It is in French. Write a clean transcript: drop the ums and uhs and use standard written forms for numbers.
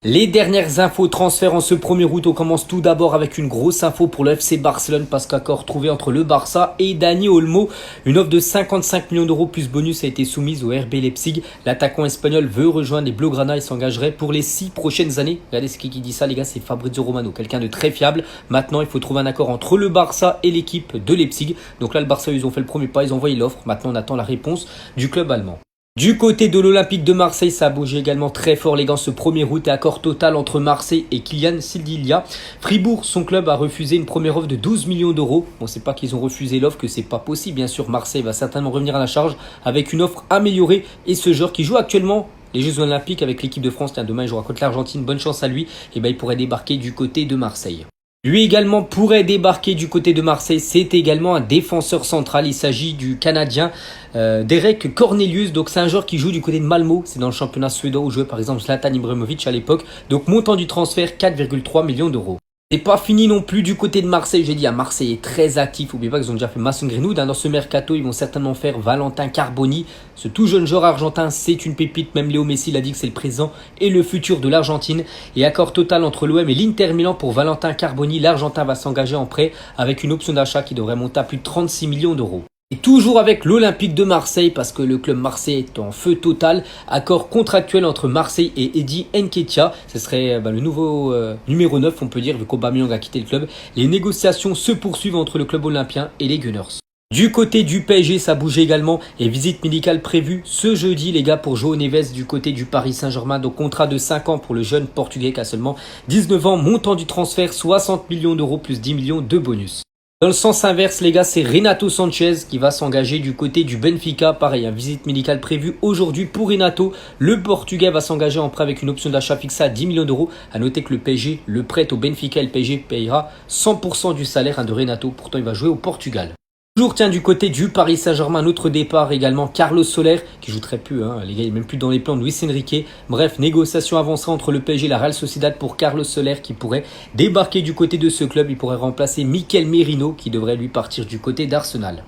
Les dernières infos transferts en ce 1er août, on commence tout d'abord avec une grosse info pour le FC Barcelone parce qu'accord trouvé entre le Barça et Dani Olmo. Une offre de 55 millions d'euros plus bonus a été soumise au RB Leipzig. L'attaquant espagnol veut rejoindre les Blaugrana et s'engagerait pour les 6 prochaines années. Regardez ce qui dit ça les gars, c'est Fabrizio Romano, quelqu'un de très fiable. Maintenant il faut trouver un accord entre le Barça et l'équipe de Leipzig. Donc là le Barça ils ont fait le premier pas, ils ont envoyé l'offre. Maintenant on attend la réponse du club allemand. Du côté de l'Olympique de Marseille, ça a bougé également très fort les gars ce 1er août et accord total entre Marseille et Kylian Sildilia. Fribourg, son club a refusé une première offre de 12 millions d'euros. Bon, c'est pas qu'ils ont refusé l'offre, que c'est pas possible. Bien sûr, Marseille va certainement revenir à la charge avec une offre améliorée. Et ce joueur qui joue actuellement les Jeux Olympiques avec l'équipe de France, tiens, demain il jouera contre l'Argentine, bonne chance à lui. Et il pourrait débarquer du côté de Marseille. Lui également pourrait débarquer du côté de Marseille. C'est également un défenseur central. Il s'agit du Canadien Derek Cornelius. Donc c'est un joueur qui joue du côté de Malmö. C'est dans le championnat suédois où jouait par exemple Zlatan Ibrahimovic à l'époque. Donc montant du transfert 4,3 millions d'euros. C'est pas fini non plus du côté de Marseille. J'ai dit à Marseille est très actif. N'oubliez pas qu'ils ont déjà fait Mason Greenwood. Dans ce mercato, ils vont certainement faire Valentin Carboni. Ce tout jeune joueur argentin, c'est une pépite. Même Léo Messi l'a dit que c'est le présent et le futur de l'Argentine. Et accord total entre l'OM et l'Inter Milan pour Valentin Carboni. L'Argentin va s'engager en prêt avec une option d'achat qui devrait monter à plus de 36 millions d'euros. Et toujours avec l'Olympique de Marseille parce que le club marseillais est en feu total. Accord contractuel entre Marseille et Eddie Nketiah. Ce serait le nouveau numéro 9 on peut dire vu qu'Aubameyang a quitté le club. Les négociations se poursuivent entre le club olympien et les Gunners. Du côté du PSG, ça bougeait également et visite médicale prévue ce jeudi les gars pour João Neves du côté du Paris Saint-Germain. Donc contrat de 5 ans pour le jeune portugais qui a seulement 19 ans. Montant du transfert 60 millions d'euros plus 10 millions de bonus. Dans le sens inverse, les gars, c'est Renato Sanchez qui va s'engager du côté du Benfica. Pareil, une visite médicale prévue aujourd'hui pour Renato. Le Portugais va s'engager en prêt avec une option d'achat fixée à 10 millions d'euros. À noter que le PSG le prête au Benfica et le PSG payera 100% du salaire de Renato. Pourtant, il va jouer au Portugal. Toujours tiens du côté du Paris Saint-Germain, notre départ également Carlos Soler qui joue très peu, les gars il n'est même plus dans les plans de Luis Enrique. Bref, négociation avancée entre le PSG et la Real Sociedad pour Carlos Soler qui pourrait débarquer du côté de ce club. Il pourrait remplacer Mikel Merino qui devrait lui partir du côté d'Arsenal.